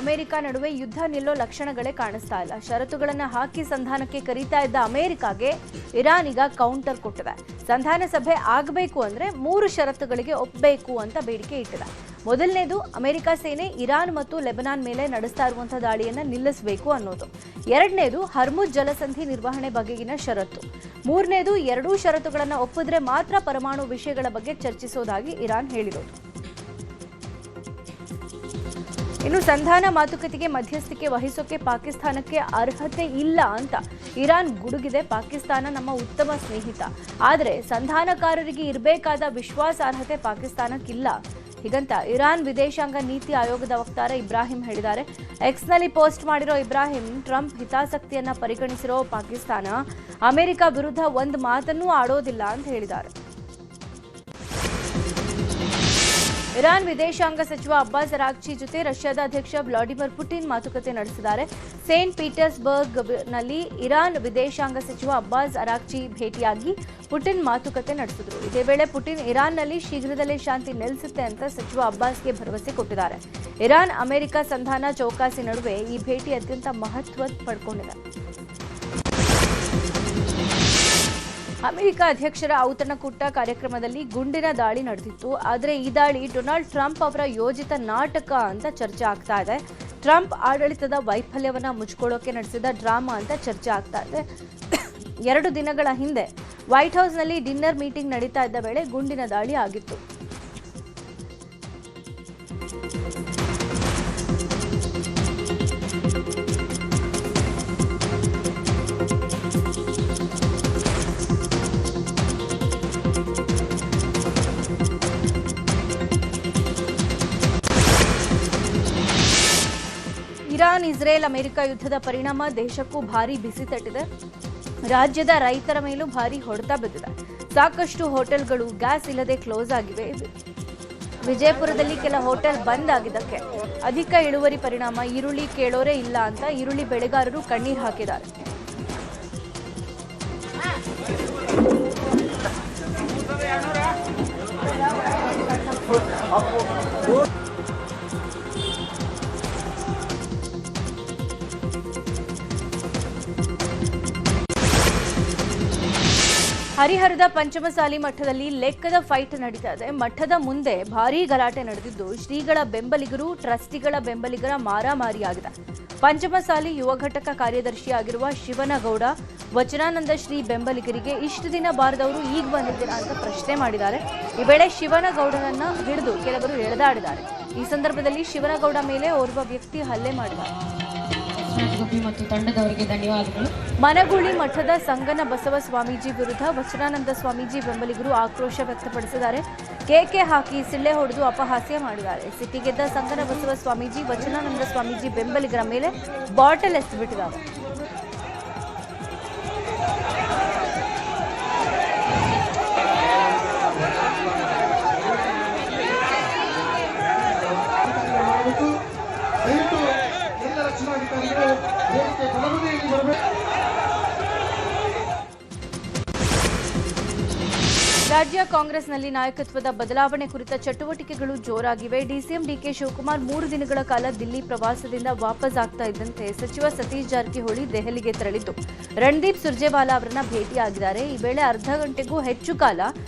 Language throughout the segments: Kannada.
ಅಮೆರಿಕ ನಡುವೆ ಯುದ್ಧ ನಿಲ್ಲೋ ಲಕ್ಷಣಗಳೇ ಕಾಣಿಸ್ತಾ ಇಲ್ಲ. ಷರತ್ತುಗಳನ್ನು ಹಾಕಿ ಸಂಧಾನಕ್ಕೆ ಕರೀತಾ ಇದ್ದ ಅಮೆರಿಕಾಗೆ ಇರಾನ್ ಈಗ ಕೌಂಟರ್ ಕೊಟ್ಟಿದೆ. ಸಂಧಾನ ಸಭೆ ಆಗಬೇಕು ಅಂದ್ರೆ 3 ಷರತ್ತುಗಳಿಗೆ ಒಪ್ಪಬೇಕು ಅಂತ ಬೇಡಿಕೆ ಇಟ್ಟಿದೆ. ಮೊದಲನೇದು, ಅಮೆರಿಕ ಸೇನೆ ಇರಾನ್ ಮತ್ತು ಲೆಬನಾನ್ ಮೇಲೆ ನಡೆಸ್ತಾ ಇರುವಂತಹ ದಾಳಿಯನ್ನು ನಿಲ್ಲಿಸಬೇಕು ಅನ್ನೋದು. ಎರಡನೇದು, ಹರ್ಮುಜ್ ಜಲಸಂಧಿ ನಿರ್ವಹಣೆ ಬಗೆಗಿನ ಷರತ್ತು. ಮೂರನೇದು, ಎರಡೂ ಷರತ್ತುಗಳನ್ನು ಒಪ್ಪಿದ್ರೆ ಮಾತ್ರ ಪರಮಾಣು ವಿಷಯಗಳ ಬಗ್ಗೆ ಚರ್ಚಿಸೋದಾಗಿ ಇರಾನ್ ಹೇಳಿರೋದು. ಇನ್ನು ಸಂಧಾನ ಮಾತುಕತೆಗೆ ಮಧ್ಯಸ್ಥಿಕೆ ವಹಿಸೋಕೆ ಪಾಕಿಸ್ತಾನಕ್ಕೆ ಅರ್ಹತೆ ಇಲ್ಲ ಅಂತ ಇರಾನ್ ಗುಡುಗಿದೆ. ಪಾಕಿಸ್ತಾನ ನಮ್ಮ ಉತ್ತಮ ಸ್ನೇಹಿತ, ಆದರೆ ಸಂಧಾನಕಾರರಿಗೆ ಇರಬೇಕಾದ ವಿಶ್ವಾಸಾರ್ಹತೆ ಪಾಕಿಸ್ತಾನಕ್ಕಿಲ್ಲ ಹೀಗಂತ ಇರಾನ್ ವಿದೇಶಾಂಗ ನೀತಿ ಆಯೋಗದ ವಕ್ತಾರ ಇಬ್ರಾಹಿಂ ಹೇಳಿದ್ದಾರೆ. ಎಕ್ಸ್ನಲ್ಲಿ ಪೋಸ್ಟ್ ಮಾಡಿರೋ ಇಬ್ರಾಹಿಂ, ಟ್ರಂಪ್ ಹಿತಾಸಕ್ತಿಯನ್ನ ಪರಿಗಣಿಸಿರೋ ಪಾಕಿಸ್ತಾನ ಅಮೆರಿಕ ವಿರುದ್ಧ ಒಂದು ಮಾತನ್ನೂ ಆಡೋದಿಲ್ಲ ಅಂತ ಹೇಳಿದ್ದಾರೆ. ಇರಾನ್ ವಿದೇಶಾಂಗ ಸಚಿವ ಅಬ್ಬಾಸ್ ಅರಾಗ್ಚಿ ಜೊತೆ ರಷ್ಯಾದ ಅಧ್ಯಕ್ಷ ವ್ಲಾಡಿಮಿರ್ ಪುಟಿನ್ ಮಾತುಕತೆ ನಡೆಸಿದ್ದಾರೆ. ಸೇಂಟ್ ಪೀಟರ್ಸ್ಬರ್ಗ್ನಲ್ಲಿ ಇರಾನ್ ವಿದೇಶಾಂಗ ಸಚಿವ ಅಬ್ಬಾಸ್ ಅರಾಗ್ಚಿ ಭೇಟಿಯಾಗಿ ಪುಟಿನ್ ಮಾತುಕತೆ ನಡೆಸಿದರು. ಇದೇ ವೇಳೆ ಪುಟಿನ್ ಇರಾನ್ನಲ್ಲಿ ಶೀಘ್ರದಲ್ಲೇ ಶಾಂತಿ ನೆಲೆಸುತ್ತೆ ಅಂತ ಸಚಿವ ಅಬ್ಬಾಸ್ಗೆ ಭರವಸೆ ಕೊಟ್ಟಿದ್ದಾರೆ. ಇರಾನ್ ಅಮೆರಿಕ ಸಂಧಾನ ಚೌಕಾಸಿ ನಡುವೆ ಈ ಭೇಟಿ ಅತ್ಯಂತ ಮಹತ್ವ ಪಡ್ಕೊಂಡಿದೆ. ಅಮೆರಿಕ ಅಧ್ಯಕ್ಷರ ಔತಣಕೂಟ ಕಾರ್ಯಕ್ರಮದಲ್ಲಿ ಗುಂಡಿನ ದಾಳಿ ನಡೆದಿತ್ತು. ಆದರೆ ಈ ದಾಳಿ ಡೊನಾಲ್ಡ್ ಟ್ರಂಪ್ ಅವರ ಯೋಜಿತ ನಾಟಕ ಅಂತ ಚರ್ಚೆ ಆಗ್ತಾ ಇದೆ. ಟ್ರಂಪ್ ಆಡಳಿತದ ವೈಫಲ್ಯವನ್ನ ಮುಚ್ಕೊಳ್ಳೋಕೆ ನಡೆಸಿದ ಡ್ರಾಮಾ ಅಂತ ಚರ್ಚೆ ಆಗ್ತಾ ಇದೆ. 2 ದಿನಗಳ ಹಿಂದೆ ವೈಟ್ ಹೌಸ್ನಲ್ಲಿ ಡಿನ್ನರ್ ಮೀಟಿಂಗ್ ನಡೀತಾ ಇದ್ದ ವೇಳೆ ಗುಂಡಿನ ದಾಳಿ ಆಗಿತ್ತು. ಇರಾನ್ ಇಸ್ರೇಲ್ ಅಮೆರಿಕ ಯುದ್ಧದ ಪರಿಣಾಮ ದೇಶಕ್ಕೂ ಭಾರಿ ಬಿಸಿ ತಟ್ಟಿದೆ. ರಾಜ್ಯದ ರೈತರ ಮೇಲೂ ಭಾರಿ ಹೊಡೆತ ಬಿದ್ದಿದೆ. ಸಾಕಷ್ಟು ಹೋಟೆಲ್ಗಳು ಗ್ಯಾಸ್ ಇಲ್ಲದೆ ಕ್ಲೋಸ್ ಆಗಿವೆ. ವಿಜಯಪುರದಲ್ಲಿ ಕೆಲ ಹೋಟೆಲ್ ಬಂದ್ ಆಗಿದ್ದಕ್ಕೆ ಅಧಿಕ ಇಳುವರಿ ಪರಿಣಾಮ ಈರುಳ್ಳಿ ಕೇಳೋರೇ ಇಲ್ಲ ಅಂತ ಈರುಳ್ಳಿ ಬೆಳೆಗಾರರು ಕಣ್ಣೀರು ಹಾಕಿದ್ದಾರೆ. ಹರಿಹರದ ಪಂಚಮಸಾಲಿ ಮಠದಲ್ಲಿ ಲೆಕ್ಕದ ಫೈಟ್ ನಡೀತಾ ಇದೆ. ಮಠದ ಮುಂದೆ ಭಾರೀ ಗಲಾಟೆ ನಡೆದಿದ್ದು ಶ್ರೀಗಳ ಬೆಂಬಲಿಗರು ಟ್ರಸ್ಟಿಗಳ ಬೆಂಬಲಿಗರ ಮಾರಾಮಾರಿಯಾಗಿದೆ. ಪಂಚಮಸಾಲಿ ಯುವ ಘಟಕ ಕಾರ್ಯದರ್ಶಿಯಾಗಿರುವ ಶಿವನಗೌಡ ವಚನಾನಂದ ಶ್ರೀ ಬೆಂಬಲಿಗರಿಗೆ ಇಷ್ಟು ದಿನ ಬಾರದವರು ಈಗ ಬಂದಿದ್ದೀರಾ ಅಂತ ಪ್ರಶ್ನೆ ಮಾಡಿದ್ದಾರೆ. ಈ ವೇಳೆ ಶಿವನಗೌಡನನ್ನ ಹಿಡಿದು ಕೆಲವರು ಎಳೆದಾಡಿದ್ದಾರೆ. ಈ ಸಂದರ್ಭದಲ್ಲಿ ಶಿವನಗೌಡ ಮೇಲೆ ಓರ್ವ ವ್ಯಕ್ತಿ ಹಲ್ಲೆ ಮಾಡಿದ್ದಾರೆ. ಮತ್ತು ತಂಡದವರಿಗೆ ಧನ್ಯವಾದಗಳು. ಮನಗುಳಿ ಮಠದ ಸಂಗನ ಬಸವ ಸ್ವಾಮೀಜಿ ವಿರುದ್ಧ ವಚನಾನಂದ ಸ್ವಾಮೀಜಿ ಬೆಂಬಲಿಗರು ಆಕ್ರೋಶ ವ್ಯಕ್ತಪಡಿಸಿದ್ದಾರೆ. ಕೇಕೆ ಹಾಕಿ ಸಿಳ್ಳೆ ಹೊಡೆದು ಅಪಹಾಸ್ಯ ಮಾಡಿದ್ದಾರೆ. ಸಿಟ್ಟಿಗೆದ್ದ ಸಂಗನ ಬಸವ ಸ್ವಾಮೀಜಿ ವಚನಾನಂದ ಸ್ವಾಮೀಜಿ ಬೆಂಬಲಿಗರ ಮೇಲೆ ಬಾಟಲ್ ಎಸೆದುಬಿಟ್ಟಿದ್ದಾರೆ. ರಾಜ್ಯ ಕಾಂಗ್ರೆಸ್ನಲ್ಲಿ ನಾಯಕತ್ವದ ಬದಲಾವಣೆ ಕುರಿತ ಚಟುವಟಿಕೆಗಳು ಜೋರಾಗಿವೆ. ಡಿಸಿಎಂ ಡಿಕೆ ಶಿವಕುಮಾರ್ 3 ದಿನಗಳ ಕಾಲ ದಿಲ್ಲಿ ಪ್ರವಾಸದಿಂದ ವಾಪಸ್ ಆಗ್ತಾ ಇದ್ದಂತೆ ಸಚಿವ ಸತೀಶ್ ಜಾರಕಿಹೊಳಿ ದೆಹಲಿಗೆ ತೆರಳಿದ್ದು ರಣದೀಪ್ ಸುರ್ಜೇವಾಲಾ ಅವರನ್ನ ಭೇಟಿಯಾಗಿದ್ದಾರೆ. ಈ ವೇಳೆ ಅರ್ಧ ಗಂಟೆಗೂ ಹೆಚ್ಚು ಕಾಲ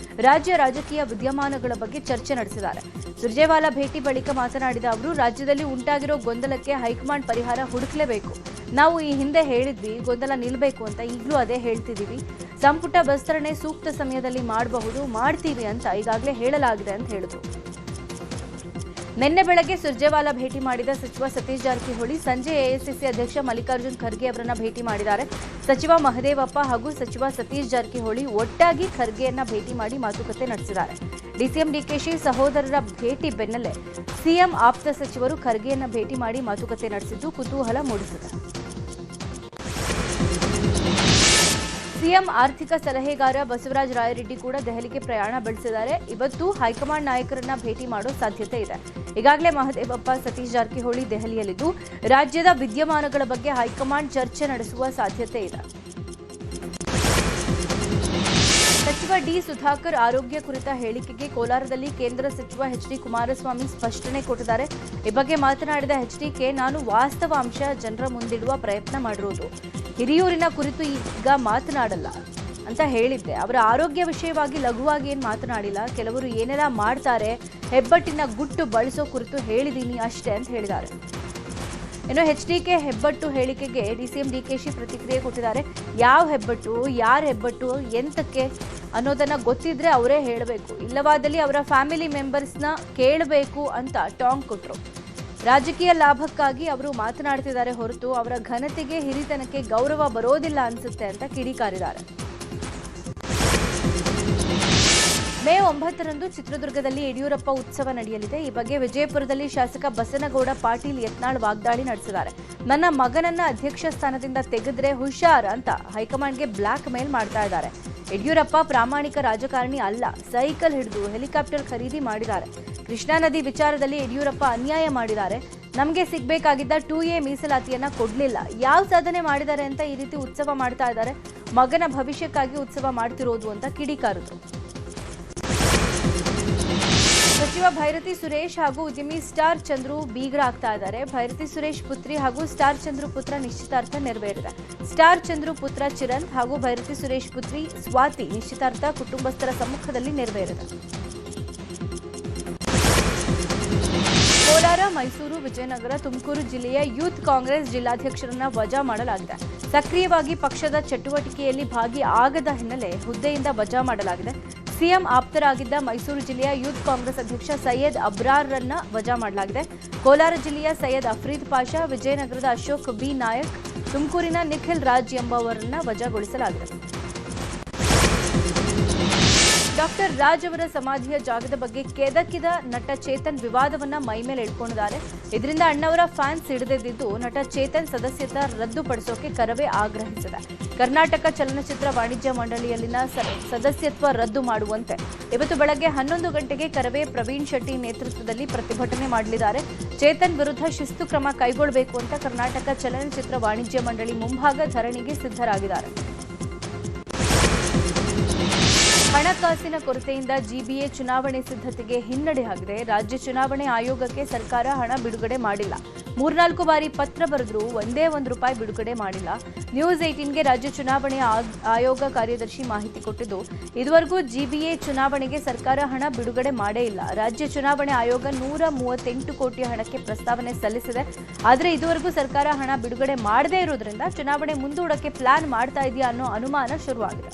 ರಾಜ್ಯ ರಾಜಕೀಯ ವಿದ್ಯಮಾನಗಳ ಬಗ್ಗೆ ಚರ್ಚೆ ನಡೆಸಿದ್ದಾರೆ. ಸುರ್ಜೇವಾಲಾ ಭೇಟಿ ಬಳಿಕ ಮಾತನಾಡಿದ ಅವರು, ರಾಜ್ಯದಲ್ಲಿ ಉಂಟಾಗಿರೋ ಗೊಂದಲಕ್ಕೆ ಹೈಕಮಾಂಡ್ ಪರಿಹಾರ ಹುಡುಕಲೇಬೇಕು. ನಾವು ಈ ಹಿಂದೆ ಹೇಳಿದ್ವಿ ಗೊಂದಲ ನಿಲ್ಲಬೇಕು ಅಂತ, ಈಗಲೂ ಅದೇ ಹೇಳ್ತಿದ್ದೀವಿ. ಸಂಪುಟ ವಿಸ್ತರಣೆ ಸೂಕ್ತ ಸಮಯದಲ್ಲಿ ಮಾಡಬಹುದು, ಮಾಡ್ತೀವಿ ಅಂತ ಈಗಾಗಲೇ ಹೇಳಲಾಗಿದೆ ಅಂತ ಹೇಳಿದ್ರು. ನಿನ್ನೆ ಬೆಳಗ್ಗೆ ಸುರ್ಜೇವಾಲಾ ಭೇಟಿ ಮಾಡಿದ ಸಚಿವ ಸತೀಶ್ ಜಾರಕಿಹೊಳಿ ಸಂಜೆ ಎಐಸಿಸಿ ಅಧ್ಯಕ್ಷ ಮಲ್ಲಿಕಾರ್ಜುನ್ ಖರ್ಗೆ ಅವರನ್ನ ಭೇಟಿ ಮಾಡಿದ್ದಾರೆ. ಸಚಿವ ಮಹದೇವಪ್ಪ ಹಾಗೂ ಸಚಿವ ಸತೀಶ್ ಜಾರಕಿಹೊಳಿ ಒಟ್ಟಾಗಿ ಖರ್ಗೆಯನ್ನ ಭೇಟಿ ಮಾಡಿ ಮಾತುಕತೆ ನಡೆಸಿದ್ದಾರೆ. ಡಿಸಿಎಂ ಡಿಕೆಶಿ ಸಹೋದರರ ಭೇಟಿ ಬೆನ್ನಲ್ಲೇ ಸಿಎಂ ಆಪ್ತ ಸಚಿವರು ಖರ್ಗೆಯನ್ನ ಭೇಟಿ ಮಾಡಿ ಮಾತುಕತೆ ನಡೆಸಿದ್ದು ಕುತೂಹಲ ಮೂಡಿಸಿದೆ. ಸಿಎಂ ಆರ್ಥಿಕ ಸಲಹೆಗಾರ ಬಸವರಾಜ ರಾಯರೆಡ್ಡಿ ಕೂಡ ದೆಹಲಿಗೆ ಪ್ರಯಾಣ ಬೆಳೆಸಿದ್ದಾರೆ. ಇವತ್ತು ಹೈಕಮಾಂಡ್ ನಾಯಕರನ್ನ ಭೇಟಿ ಮಾಡೋ ಸಾಧ್ಯತೆ ಇದೆ. ಈಗಾಗಲೇ ಮಹದೇವಪ್ಪ ಸತೀಶ್ ಜಾರಕಿಹೊಳಿ ದೆಹಲಿಯಲ್ಲಿದ್ದು ರಾಜ್ಯದ ವಿದ್ಯಮಾನಗಳ ಬಗ್ಗೆ ಹೈಕಮಾಂಡ್ ಚರ್ಚೆ ನಡೆಸುವ ಸಾಧ್ಯತೆ ಇದೆ. ಸಚಿವ ಸಚಿವ ಡಿ ಸುಧಾಕರ್ ಆರೋಗ್ಯ ಕುರಿತ ಹೇಳಿಕೆಗೆ ಕೋಲಾರದಲ್ಲಿ ಕೇಂದ್ರ ಸಚಿವ ಎಚ್ ಡಿ ಕುಮಾರಸ್ವಾಮಿ ಸ್ಪಷ್ಟನೆ ಕೊಟ್ಟಿದ್ದಾರೆ. ಈ ಬಗ್ಗೆ ಮಾತನಾಡಿದ ಎಚ್ಡಿಕೆ, ನಾನು ವಾಸ್ತವಾಂಶ ಜನರ ಮುಂದಿಡುವ ಪ್ರಯತ್ನ ಮಾಡಿರೋದು. ಹಿರಿಯೂರಿನ ಕುರಿತು ಈಗ ಮಾತನಾಡಲ್ಲ ಅಂತ ಹೇಳಿದ್ದೆ. ಅವರ ಆರೋಗ್ಯ ವಿಷಯವಾಗಿ ಲಘುವಾಗಿ ಏನು ಮಾತನಾಡಿಲ್ಲ. ಕೆಲವರು ಏನೆಲ್ಲ ಮಾಡ್ತಾರೆ, ಹೆಬ್ಬಟ್ಟಿನ ಗುಟ್ಟು ಬಳಸೋ ಕುರಿತು ಹೇಳಿದ್ದೀನಿ ಅಷ್ಟೇ ಅಂತ ಹೇಳಿದ್ದಾರೆ. ಇನ್ನು ಎಚ್ಡಿಕೆ ಹೆಬ್ಬಟ್ಟು ಹೇಳಿಕೆಗೆ ಡಿಸಿಎಂ ಡಿಕೆಶಿ ಪ್ರತಿಕ್ರಿಯೆ ಕೊಟ್ಟಿದ್ದಾರೆ. ಯಾವ ಹೆಬ್ಬಟ್ಟು, ಯಾರ ಹೆಬ್ಬಟ್ಟು, ಎಂತಕ್ಕೆ ಅನ್ನೋದನ್ನ ಗೊತ್ತಿದ್ರೆ ಅವರೇ ಹೇಳಬೇಕು, ಇಲ್ಲವಾದಲ್ಲಿ ಅವರ ಫ್ಯಾಮಿಲಿ ಮೆಂಬರ್ಸ್ನ ಕೇಳಬೇಕು ಅಂತ ಟಾಂಗ್ ಕೊಟ್ಟರು. ರಾಜಕೀಯ ಲಾಭಕ್ಕಾಗಿ ಅವರು ಮಾತನಾಡ್ತಿದ್ದಾರೆ ಹೊರತು ಅವರ ಘನತೆಗೆ ಹಿರಿತನಕ್ಕೆ ಗೌರವ ಬರೋದಿಲ್ಲ ಅನ್ಸುತ್ತೆ ಅಂತ ಕಿಡಿಕಾರಿದ್ದಾರೆ. ಮೇ 9ರಂದು ಚಿತ್ರದುರ್ಗದಲ್ಲಿ ಯಡಿಯೂರಪ್ಪ ಉತ್ಸವ ನಡೆಯಲಿದೆ. ಈ ಬಗ್ಗೆ ವಿಜಯಪುರದಲ್ಲಿ ಶಾಸಕ ಬಸನಗೌಡ ಪಾಟೀಲ್ ಯತ್ನಾಳ್ ವಾಗ್ದಾಳಿ ನಡೆಸಿದ್ದಾರೆ. ನನ್ನ ಮಗನನ್ನ ಅಧ್ಯಕ್ಷ ಸ್ಥಾನದಿಂದ ತೆಗೆದ್ರೆ ಹುಷಾರ್ ಅಂತ ಹೈಕಮಾಂಡ್ಗೆ ಬ್ಲಾಕ್ ಮೇಲ್ ಮಾಡ್ತಾ ಇದ್ದಾರೆ. ಯಡಿಯೂರಪ್ಪ ಪ್ರಾಮಾಣಿಕ ರಾಜಕಾರಣಿ ಅಲ್ಲ, ಸೈಕಲ್ ಹಿಡಿದು ಹೆಲಿಕಾಪ್ಟರ್ ಖರೀದಿ ಮಾಡಿದ್ದಾರೆ. ಕೃಷ್ಣಾ ನದಿ ವಿಚಾರದಲ್ಲಿ ಯಡಿಯೂರಪ್ಪ ಅನ್ಯಾಯ ಮಾಡಿದ್ದಾರೆ. ನಮಗೆ ಸಿಗಬೇಕಾಗಿದ್ದ 2A ಮೀಸಲಾತಿಯನ್ನ ಕೊಡ್ಲಿಲ್ಲ. ಯಾವ ಸಾಧನೆ ಮಾಡಿದ್ದಾರೆ ಅಂತ ಈ ರೀತಿ ಉತ್ಸವ ಮಾಡ್ತಾ ಇದ್ದಾರೆ. ಮಗನ ಭವಿಷ್ಯಕ್ಕಾಗಿ ಉತ್ಸವ ಮಾಡ್ತಿರೋದು ಅಂತ ಕಿಡಿಕಾರಿದ್ರು. ಸಚಿವ ಭೈರತಿ ಸುರೇಶ್ ಹಾಗೂ ಉದ್ಯಮಿ ಸ್ಟಾರ್ ಚಂದ್ರು ಬೀಗರಾಗ್ತಾ ಇದ್ದಾರೆ. ಭೈರತಿ ಸುರೇಶ್ ಪುತ್ರಿ ಹಾಗೂ ಸ್ಟಾರ್ ಚಂದ್ರು ಪುತ್ರ ನಿಶ್ಚಿತಾರ್ಥ ನೆರವೇರಿದೆ. ಸ್ಟಾರ್ ಚಂದ್ರು ಪುತ್ರ ಚಿರಂತ್ ಹಾಗೂ ಭೈರತಿ ಸುರೇಶ್ ಪುತ್ರಿ ಸ್ವಾತಿ ನಿಶ್ಚಿತಾರ್ಥ ಕುಟುಂಬಸ್ಥರ ಸಮ್ಮುಖದಲ್ಲಿ ನೆರವೇರಿದೆ. ಕೋಲಾರ, ಮೈಸೂರು, ವಿಜಯನಗರ, ತುಮಕೂರು ಜಿಲ್ಲೆಯ ಯೂತ್ ಕಾಂಗ್ರೆಸ್ ಜಿಲ್ಲಾಧ್ಯಕ್ಷರನ್ನ ವಜಾ ಮಾಡಲಾಗಿದೆ. ಸಕ್ರಿಯವಾಗಿ ಪಕ್ಷದ ಚಟುವಟಿಕೆಯಲ್ಲಿ ಭಾಗಿ ಆಗದ ಹಿನ್ನೆಲೆ ಹುದ್ದೆಯಿಂದ ವಜಾ ಮಾಡಲಾಗಿದೆ. ಸಿಎಂ ಆಪ್ತರಾಗಿದ್ದ ಮೈಸೂರು ಜಿಲ್ಲೆಯ ಯೂತ್ ಕಾಂಗ್ರೆಸ್ ಅಧ್ಯಕ್ಷ ಸೈಯದ್ ಅಬ್ರಾರ್ರನ್ನ ವಜಾ ಮಾಡಲಾಗಿದೆ. ಕೋಲಾರ ಜಿಲ್ಲೆಯ ಸೈಯದ್ ಅಫ್ರೀದ್ ಪಾಷಾ, ವಿಜಯನಗರದ ಅಶೋಕ್ ಬಿ ನಾಯಕ್, ತುಮಕೂರಿನ ನಿಖಿಲ್ ರಾಜ್ ಎಂಬುವರನ್ನ ವಜಾಗೊಳಿಸಲಾಗಿದೆ. ಡಾಕ್ಟರ್ ರಾಜ್ ಅವರ ಸಮಾಧಿಯ ಜಾಗದ ಬಗ್ಗೆ ಕೆದಕಿದ ನಟ ಚೇತನ್ ವಿವಾದವನ್ನ ಮೈಮೇಲೆ ಎಳ್ಕೊಂಡಿದ್ದಾರೆ. ಇದರಿಂದ ಅಣ್ಣವರ ಫ್ಯಾನ್ಸ್ ಹಿಡಿದಿದ್ದು ನಟ ಚೇತನ್ ಸದಸ್ಯತ್ವ ರದ್ದುಪಡಿಸೋಕೆ ಕರವೇ ಆಗ್ರಹಿಸಿದೆ. ಕರ್ನಾಟಕ ಚಲನಚಿತ್ರ ವಾಣಿಜ್ಯ ಮಂಡಳಿಯಲ್ಲಿನ ಸದಸ್ಯತ್ವ ರದ್ದು ಮಾಡುವಂತೆ ಇವತ್ತು ಬೆಳಗ್ಗೆ 11 ಗಂಟೆಗೆ ಕರವೇ ಪ್ರವೀಣ್ ಶೆಟ್ಟಿ ನೇತೃತ್ವದಲ್ಲಿ ಪ್ರತಿಭಟನೆ ಮಾಡಲಿದ್ದಾರೆ. ಚೇತನ್ ವಿರುದ್ಧ ಶಿಸ್ತು ಕ್ರಮ ಕೈಗೊಳ್ಳಬೇಕು ಅಂತ ಕರ್ನಾಟಕ ಚಲನಚಿತ್ರ ವಾಣಿಜ್ಯ ಮಂಡಳಿ ಮುಂಭಾಗ ಧರಣಿಗೆ ಸಿದ್ಧರಾಗಿದ್ದಾರೆ. ಹಣಕಾಸಿನ ಕೊರತೆಯಿಂದ ಜಿಬಿಎ ಚುನಾವಣೆ ಸಿದ್ಧತೆಗೆ ಹಿನ್ನಡೆಯಾಗಿದೆ. ರಾಜ್ಯ ಚುನಾವಣೆ ಆಯೋಗಕ್ಕೆ ಸರ್ಕಾರ ಹಣ ಬಿಡುಗಡೆ ಮಾಡಿಲ್ಲ. 3-4 ಬಾರಿ ಪತ್ರ ಬರೆದರೂ ಒಂದೇ ₹1 ಬಿಡುಗಡೆ ಮಾಡಿಲ್ಲ. ನ್ಯೂಸ್ 18ಗೆ ರಾಜ್ಯ ಚುನಾವಣೆ ಆಯೋಗ ಕಾರ್ಯದರ್ಶಿ ಮಾಹಿತಿ ಕೊಟ್ಟಿದ್ದು, ಇದುವರೆಗೂ ಜಿಬಿಎ ಚುನಾವಣೆಗೆ ಸರ್ಕಾರ ಹಣ ಬಿಡುಗಡೆ ಮಾಡೇ ಇಲ್ಲ. ರಾಜ್ಯ ಚುನಾವಣೆ ಆಯೋಗ 138 ಕೋಟಿ ಹಣಕ್ಕೆ ಪ್ರಸ್ತಾವನೆ ಸಲ್ಲಿಸಿದೆ. ಆದರೆ ಇದುವರೆಗೂ ಸರ್ಕಾರ ಹಣ ಬಿಡುಗಡೆ ಮಾಡದೇ ಇರೋದ್ರಿಂದ ಚುನಾವಣೆ ಮುಂದೂಡಕ್ಕೆ ಪ್ಲಾನ್ ಮಾಡ್ತಾ ಇದೆಯಾ ಅನ್ನೋ ಅನುಮಾನ ಶುರುವಾಗಿದೆ.